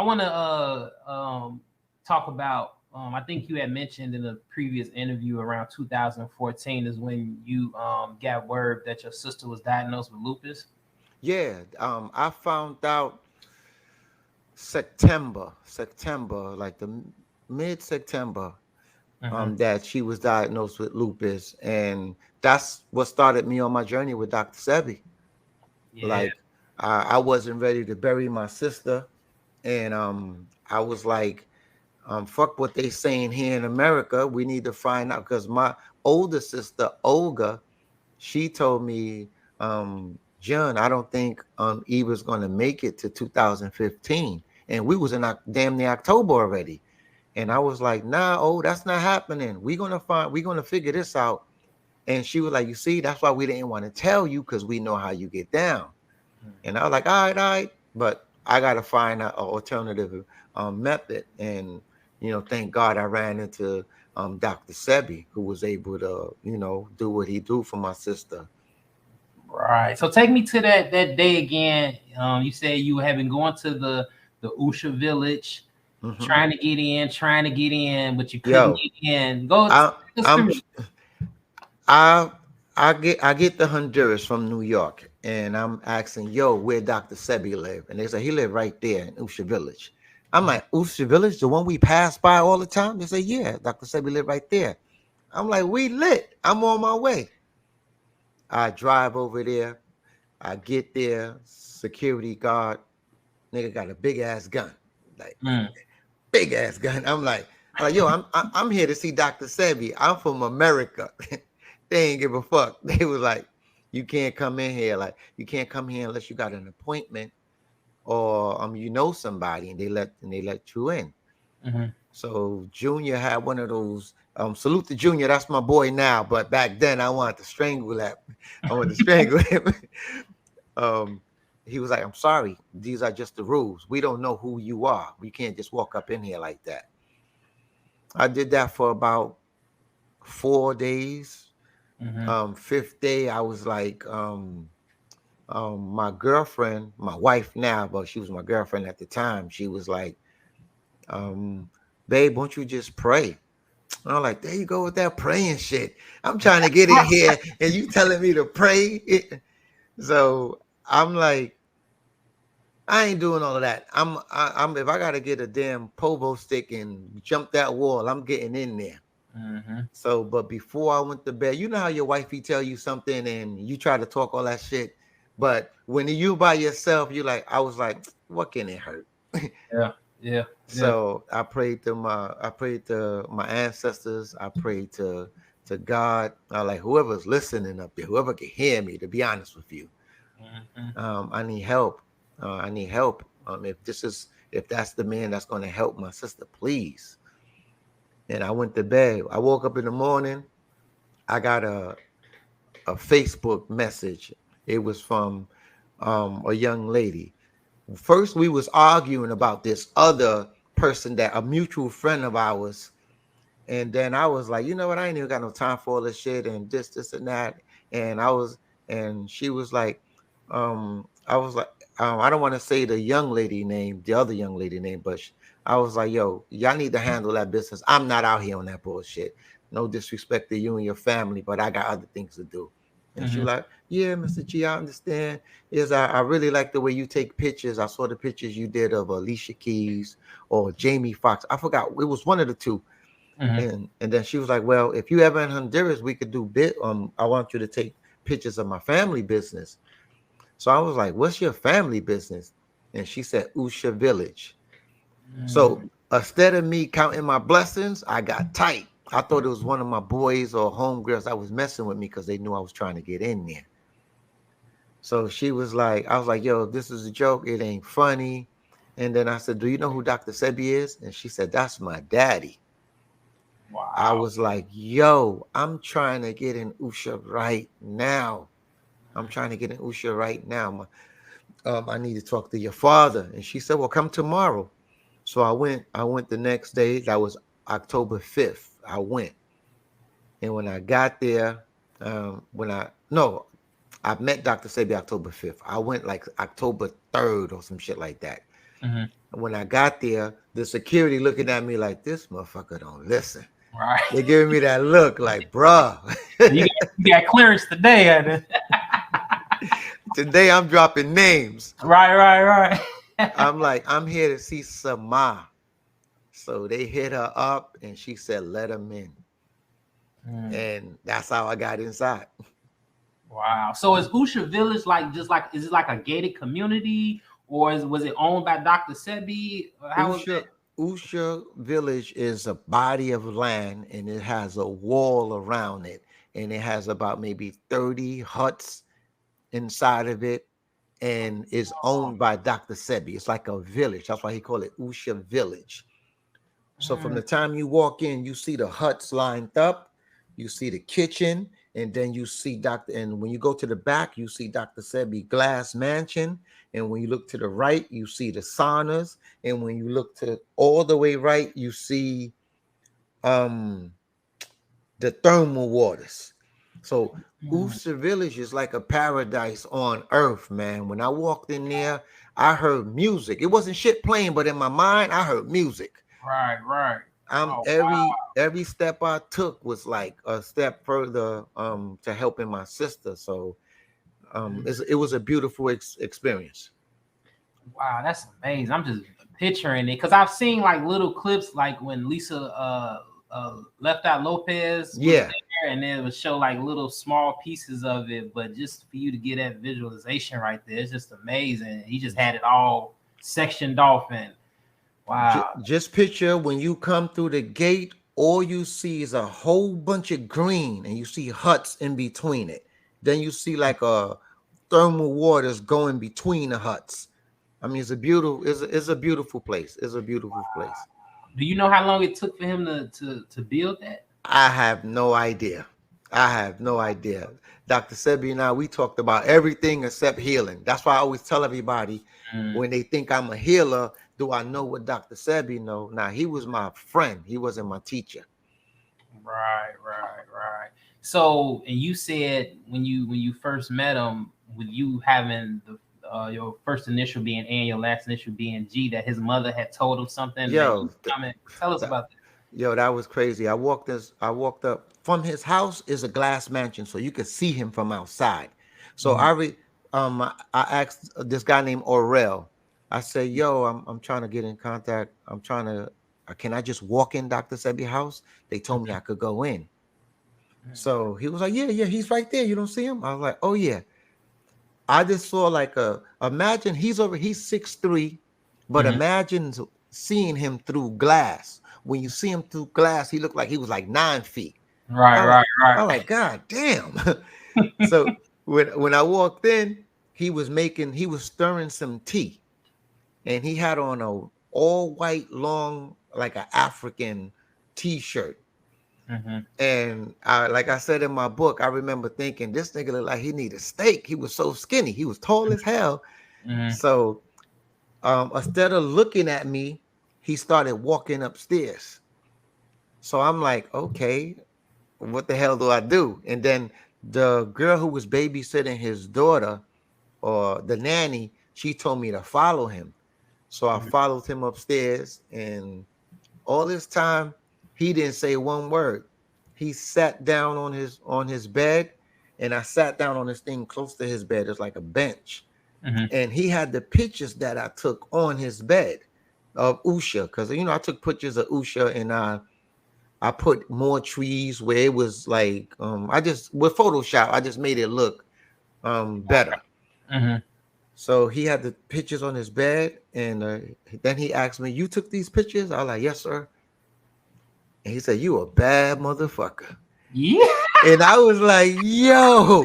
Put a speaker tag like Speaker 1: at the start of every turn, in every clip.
Speaker 1: want to talk about. I think you had mentioned in a previous interview around 2014 is when you got word that your sister was diagnosed with lupus.
Speaker 2: Yeah, I found out September, like the mid September,
Speaker 1: Hmm.
Speaker 2: that she was diagnosed with lupus, and that's what started me on my journey with Dr. Sebi.
Speaker 1: Yeah.
Speaker 2: Like, I wasn't ready to bury my sister, and I was like, fuck what they saying here in America. We need to find out because my older sister Olga, she told me, John, I don't think Eva's gonna make it to 2015, and we was in damn near October already. And I was like, nah, oh, that's not happening. We're gonna figure this out. And she was like, you see, that's why we didn't want to tell you because we know how you get down. And I was like, all right. But I gotta find an alternative method. And thank God I ran into Dr. Sebi, who was able to, do what he do for my sister.
Speaker 1: Right. So take me to that day again. You said you have been going to the Usha village,
Speaker 2: Hmm.
Speaker 1: trying to get in, but you couldn't
Speaker 2: Yo,
Speaker 1: get in. Go
Speaker 2: I
Speaker 1: take us
Speaker 2: I'm
Speaker 1: through.
Speaker 2: I I get the Honduras from New York, and I'm asking, yo, where Dr. Sebi live? And they say he live right there in Usha Village. I'm like, Usha Village, the one we pass by all the time? They say, yeah, Dr. Sebi live right there. I'm like, we lit. I'm on my way. I drive over there. I get there. Security guard, nigga got a big ass gun, like
Speaker 1: Mm.
Speaker 2: big ass gun. I'm like, yo, I'm here to see Dr. Sebi. I'm from America. They ain't give a fuck. They was like, you can't come in here. Like, you can't come here unless you got an appointment or somebody, and they let you in.
Speaker 1: Mm-hmm.
Speaker 2: So Junior had one of those. Salute to Junior. That's my boy now. But back then, I wanted to strangle him. I wanted to strangle him. um, he was like, "I'm sorry. These are just the rules. We don't know who you are. We can't just walk up in here like that." I did that for about 4 days.
Speaker 1: Mm-hmm.
Speaker 2: Fifth day, I was like, my girlfriend, my wife now, but she was my girlfriend at the time. She was like, um, babe, won't you just pray? And I'm like, there you go with that praying shit. I'm trying to get in here and you telling me to pray. So I'm like, I ain't doing all of that. I'm if I gotta get a damn pogo stick and jump that wall, I'm getting in there.
Speaker 1: Mm-hmm.
Speaker 2: So, but before I went to bed, you know how your wifey tell you something and you try to talk all that shit, but when you by yourself, you like, I was like, what can it hurt?
Speaker 1: Yeah. Yeah. Yeah.
Speaker 2: So I prayed to my ancestors. I prayed to God. I like whoever's listening up there, whoever can hear me. To be honest with you,
Speaker 1: Mm-hmm.
Speaker 2: I need help. I need help. If that's the man that's going to help my sister, please. And I went to bed. I woke up in the morning. I got a Facebook message. It was from a young lady. First, we was arguing about this other person, that a mutual friend of ours. And then I was like, you know what? I ain't even got no time for all this shit and this, and that. And and she was like, I was like, I don't want to say the young lady name, the other young lady name, but I was like, yo, y'all need to handle that business. I'm not out here on that bullshit. No disrespect to you and your family, but I got other things to do. And she
Speaker 1: Mm-hmm.
Speaker 2: was like, yeah, Mr. G, I understand. I really like the way you take pictures. I saw the pictures you did of Alicia Keys or Jamie Foxx. I forgot. It was one of the two.
Speaker 1: Mm-hmm.
Speaker 2: And then she was like, well, if you ever in Honduras, we could do bit. I want you to take pictures of my family business. So I was like, what's your family business? And she said, Usha Village. So instead of me counting my blessings, I got tight. I thought it was one of my boys or homegirls that was messing with me because they knew I was trying to get in there. So she was like, I was like, yo, this is a joke. It ain't funny. And then I said, do you know who Dr. Sebi is? And she said, that's my daddy. I
Speaker 1: Wow.
Speaker 2: was like, yo, I'm trying to get in Usha right now. I'm trying to get in Usha right now. I need to talk to your father. And she said, well, come tomorrow. So I went the next day. That was October 5th. I went. And when I got there, when I no, I met Dr. Sebi October 5th. I went like October 3rd or some shit like that. When I got there, the security looking at me like, this motherfucker don't listen.
Speaker 1: Right.
Speaker 2: They giving me that look like, bruh.
Speaker 1: You got clearance today.
Speaker 2: Today I'm dropping names.
Speaker 1: Right.
Speaker 2: I'm like, I'm here to see Sama. So they hit her up and she said, let him in. And that's how I got inside.
Speaker 1: Wow. So is Usha Village is it like a gated community, or was it owned by Dr. Sebi? How was it?
Speaker 2: Usha Village is a body of land and it has a wall around it. And it has about maybe 30 huts inside of it and is owned by Dr. Sebi. It's like a village. That's why he called it Usha Village. So from the time you walk in, you see the huts lined up, you see the kitchen, and then you see and when you go to the back, you see Dr. Sebi glass mansion. And when you look to the right, you see the saunas. And when you look to all the way right, you see the thermal waters. So Usha Village is like a paradise on earth, man. When I walked in there, I heard music. It wasn't shit playing, but in my mind, I heard music.
Speaker 1: Right.
Speaker 2: Every step I took was like a step further to helping my sister. So it was a beautiful experience.
Speaker 1: Wow, that's amazing. I'm just picturing it because I've seen like little clips, like when Lisa left out Lopez,
Speaker 2: yeah,
Speaker 1: there, and then it would show like little small pieces of it. But just for you to get that visualization right there, it's just amazing. He just had it all sectioned off, and wow.
Speaker 2: Just picture when you come through the gate, all you see is a whole bunch of green, and you see huts in between it. Then you see like a thermal waters going between the huts. I mean, it's a beautiful place. It's a beautiful place.
Speaker 1: Do you know how long it took for him to build that?
Speaker 2: I have no idea. Dr. Sebi and I, we talked about everything except healing. That's why I always tell everybody when they think I'm a healer, do I know what Dr. Sebi know? Now, he was my friend. He wasn't my teacher.
Speaker 1: Right. So, and you said when you first met him, with you having your first initial being A and your last initial being G, that his mother had told him something.
Speaker 2: Tell
Speaker 1: us about that.
Speaker 2: Yo, that was crazy. I walked up from his house is a glass mansion, so you could see him from outside. So I asked this guy named Aurel. I said, "Yo, I'm trying to get in contact. Can I just walk in Dr. Sebi's house?" They told me I could go in. So he was like, "Yeah, he's right there. You don't see him?" I was like, "Oh yeah." I just saw like imagine he's 6'3", but imagine seeing him through glass. When you see him through glass, he looked like he was like 9 feet.
Speaker 1: Right.
Speaker 2: I'm like, God damn. So when I walked in, he was stirring some tea, and he had on a all white long, like an African t-shirt. And like I said in my book, I remember thinking this nigga looked like he needed a steak. He was so skinny. He was tall as hell. So instead of looking at me, he started walking upstairs. So I'm like, okay, what the hell do I do? And then the girl who was babysitting his daughter, or the nanny, she told me to follow him. So I followed him upstairs, and all this time he didn't say one word. He sat down on his bed, and I sat down on this thing close to his bed. It's like a bench. And he had the pictures that I took on his bed of Usha, because I took pictures of Usha, and I put more trees where it was like with Photoshop, I just made it look better. So he had the pictures on his bed, and then he asked me, "You took these pictures?" I was like, "Yes, sir." And he said, "You a bad motherfucker."
Speaker 1: Yeah.
Speaker 2: And I was like, yo,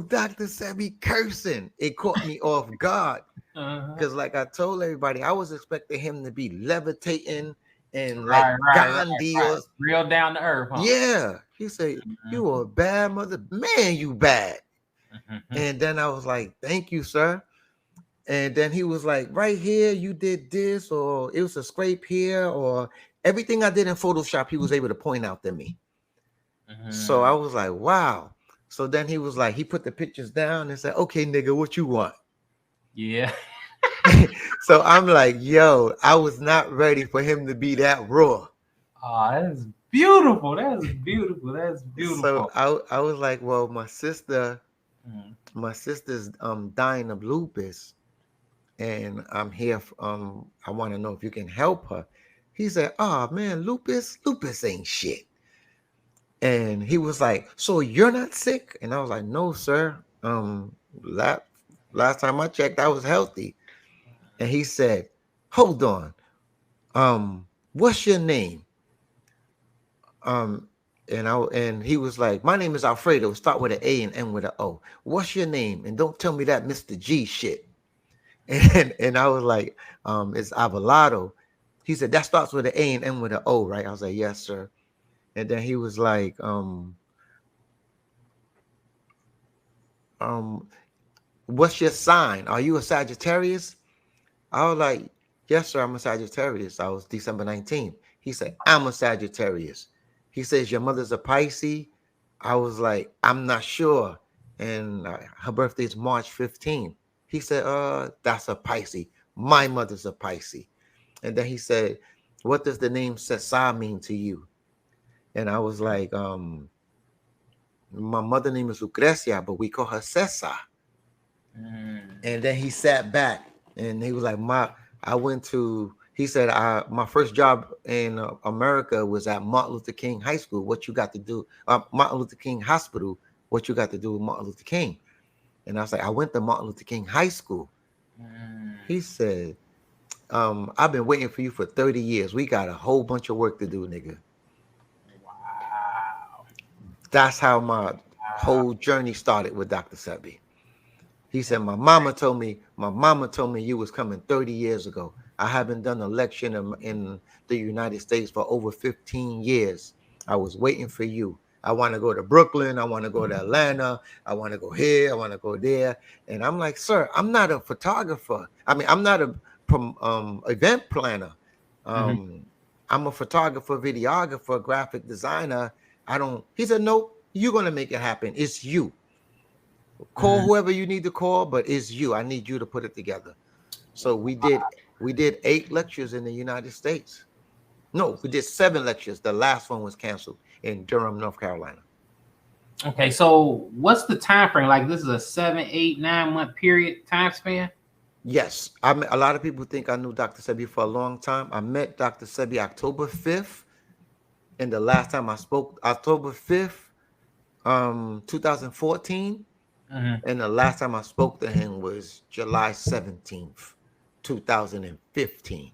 Speaker 2: Dr. Sebi cursing. It caught me off guard. Because like I told everybody, I was expecting him to be levitating and like Gandhi or
Speaker 1: real down to earth. Huh?
Speaker 2: Yeah. He said, "You a bad mother. Man, you bad." And then I was like, "Thank you, sir." And then he was like, "Right here, you did this, or it was a scrape here, or everything I did in Photoshop, he was able to point out to me." So I was like, wow. So then he was like, he put the pictures down and said, "Okay, nigga, what you want?"
Speaker 1: Yeah.
Speaker 2: So I'm like, yo, I was not ready for him to be that raw.
Speaker 1: Oh, that's beautiful. That's beautiful. That's
Speaker 2: So
Speaker 1: beautiful.
Speaker 2: I was like, well,
Speaker 1: Mm.
Speaker 2: my sister's dying of lupus, and I'm here. I want to know if you can help her. He said, oh man, lupus ain't shit. And he was like, so you're not sick? And I was like, no, sir. Last time I checked, I was healthy. And he said, hold on. What's your name? Um, and he was like, my name is Alfredo. Start with an A and end with an O. What's your name? And don't tell me that Mr.G shit. And I was like, it's Abelardo. He said, that starts with an A and end with an O, right? I was like, yes, sir. And then he was like, what's your sign? Are you a Sagittarius? I was like, yes, sir, I'm a Sagittarius. I was December 19th. He said, I'm a Sagittarius. He says, your mother's a Pisces. I was like, I'm not sure. And her birthday is March 15th. He said, that's a Pisces. My mother's a Pisces. And then he said, what does the name Cesar mean to you? And I was like, my mother's name is Lucrecia, but we call her Cesar. And then he sat back and he was like, he said, my first job in America was at Martin Luther King High School. What you got to do? Martin Luther King Hospital. What you got to do with Martin Luther King? And I was like, I went to Martin Luther King High School. He said, I've been waiting for you for 30 years. We got a whole bunch of work to do, nigga.
Speaker 1: Wow.
Speaker 2: That's how my whole journey started with Dr. Sebi. He said, my mama told me you was coming 30 years ago. I haven't done an election in the United States for over 15 years. I was waiting for you. I want to go to Brooklyn. I want to go to Atlanta. I want to go here. I want to go there. And I'm like, sir, I'm not a photographer. I mean, I'm not a event planner. I'm a photographer, videographer, graphic designer. He said, no, you're going to make it happen. It's you. Call whoever you need to call, but it's you. I need you to put it together. So we did 8 lectures in the United States. No, we did 7 lectures. The last one was canceled in Durham, North Carolina.
Speaker 1: Okay, so what's the time frame? Like this is a 7, 8, 9 month period time span?
Speaker 2: Yes. A lot of people think I knew Dr. Sebi for a long time. I met Dr. Sebi October 5th. And the last time I spoke, October 5th, 2014. And the last time I spoke to him was July 17th, 2015.